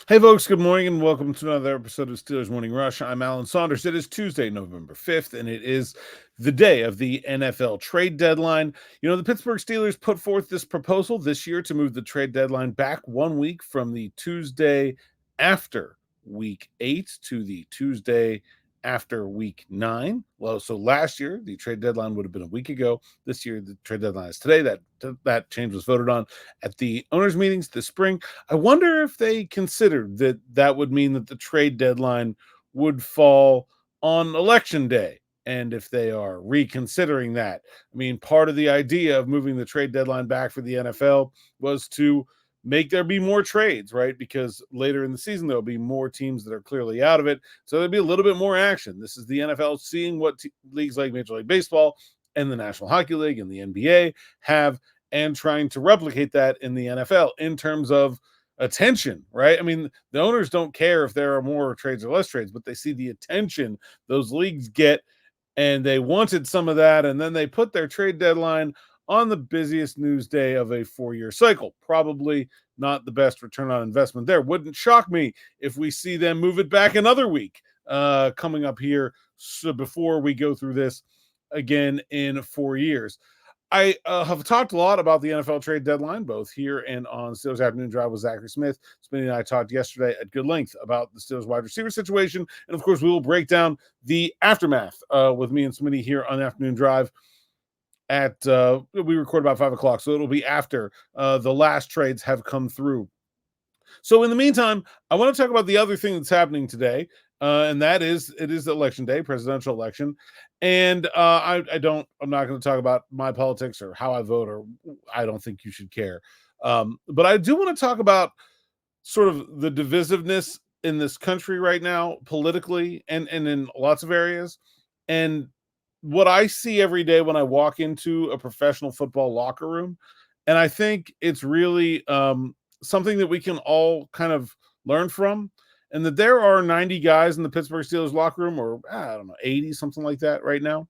Hey, folks, good morning and welcome to another episode of Steelers Morning Rush. I'm Alan Saunders. It is Tuesday, November 5th, and it is the day of the NFL trade deadline. The Pittsburgh Steelers put forth this proposal this year to move the trade deadline back 1 week from the Tuesday after week 8 to the Tuesday after week 9. Well, so last year, the trade deadline would have been a week ago. This year, the trade deadline is today. That change was voted on at the owners' meetings this spring. I wonder if they considered that would mean that the trade deadline would fall on election day. And if they are reconsidering that, I mean, part of the idea of moving the trade deadline back for the NFL was to make there be more trades, right? Because later in the season, there'll be more teams that are clearly out of it. So there'll be a little bit more action. This is the NFL seeing what leagues like Major League Baseball and the National Hockey League and the NBA have and trying to replicate that in the NFL in terms of attention, right? I mean, the owners don't care if there are more trades or less trades, but they see the attention those leagues get, and they wanted some of that, and then they put their trade deadline on the busiest news day of a 4-year cycle. Probably not the best return on investment there. Wouldn't shock me if we see them move it back another week coming up here, so before we go through this again in 4 years. I have talked a lot about the NFL trade deadline, both here and on Steelers Afternoon Drive with Zachary Smith. Smitty and I talked yesterday at good length about the Steelers wide receiver situation. And of course, we will break down the aftermath with me and Smitty here on Afternoon Drive we record about 5 o'clock. So it'll be after the last trades have come through. So in the meantime, I want to talk about the other thing that's happening today. And that is, it is election day, presidential election. And I'm not going to talk about my politics or how I vote, or I don't think you should care. But I do want to talk about sort of the divisiveness in this country right now, politically and in lots of areas. And what I see every day when I walk into a professional football locker room. And I think it's really something that we can all kind of learn from. And that there are 90 guys in the Pittsburgh Steelers locker room, or I don't know, 80, something like that right now.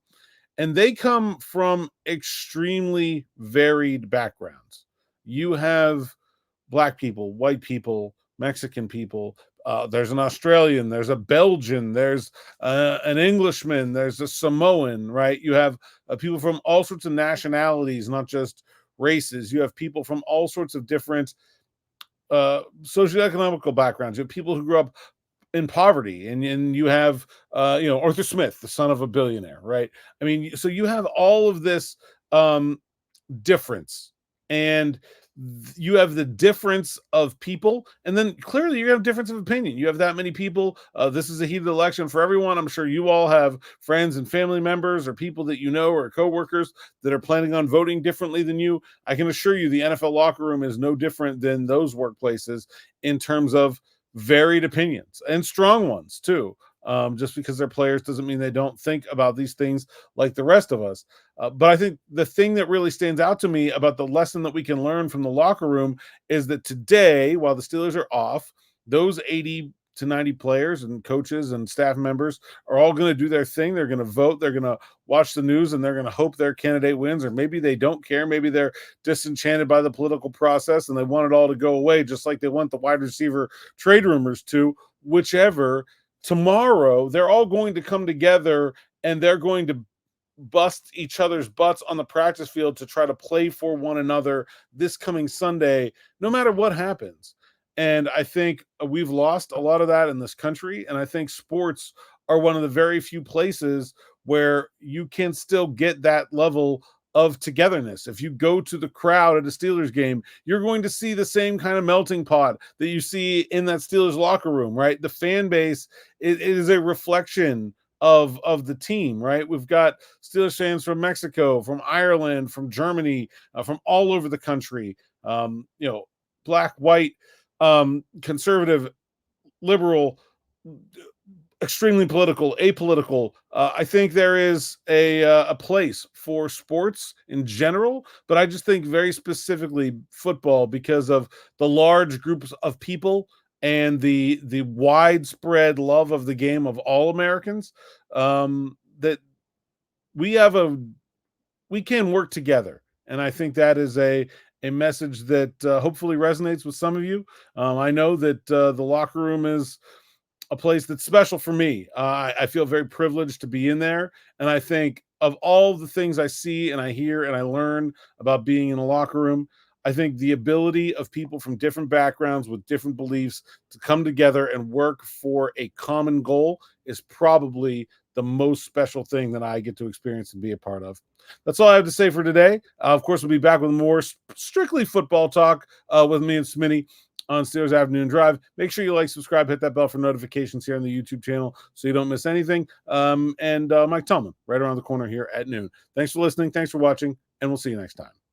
And they come from extremely varied backgrounds. You have Black people, white people, Mexican people. There's an Australian, there's a Belgian, there's an Englishman, there's a Samoan, right? You have people from all sorts of nationalities, not just races. You have people from all sorts of different socioeconomical backgrounds. You have people who grew up in poverty, and you have Arthur Smith, the son of a billionaire, right? I mean, so you have all of this difference, and you have the difference of people, and then clearly you have difference of opinion. You have that many people. This is a heated election for everyone. I'm sure you all have friends and family members or people that you know or coworkers that are planning on voting differently than you. I can assure you the NFL locker room is no different than those workplaces in terms of varied opinions, and strong ones too. Just because they're players doesn't mean they don't think about these things like the rest of us. But I think the thing that really stands out to me about the lesson that we can learn from the locker room is that today, while the Steelers are off, those 80 to 90 players and coaches and staff members are all going to do their thing. They're going to vote. They're going to watch the news, and they're going to hope their candidate wins, or maybe they don't care. Maybe they're disenchanted by the political process and they want it all to go away, just like they want the wide receiver trade rumors to. Whichever, tomorrow they're all going to come together and they're going to bust each other's butts on the practice field to try to play for one another this coming Sunday, no matter what happens. And I think we've lost a lot of that in this country. And I think sports are one of the very few places where you can still get that level of togetherness. If you go to the crowd at a Steelers game, you're going to see the same kind of melting pot that you see in that Steelers locker room, right? The fan base it is a reflection of the team, right? We've got Steelers fans from Mexico, from Ireland, from Germany, from all over the country. Black, white, conservative, liberal, extremely political, apolitical. I think there is a place for sports in general, but I just think very specifically football, because of the large groups of people and the widespread love of the game of all Americans, that we can work together. And I think that is a message that hopefully resonates with some of you. I know that the locker room is a place that's special for me. I feel very privileged to be in there. And I think of all the things I see and I hear and I learn about being in a locker room, I think the ability of people from different backgrounds with different beliefs to come together and work for a common goal is probably the most special thing that I get to experience and be a part of. That's all I have to say for today. Of course, we'll be back with more strictly football talk with me and Smitty on Steelers Afternoon Drive. Make sure you like, subscribe, hit that bell for notifications here on the YouTube channel so you don't miss anything. And Mike Tillman right around the corner here at noon. Thanks for listening. Thanks for watching, and we'll see you next time.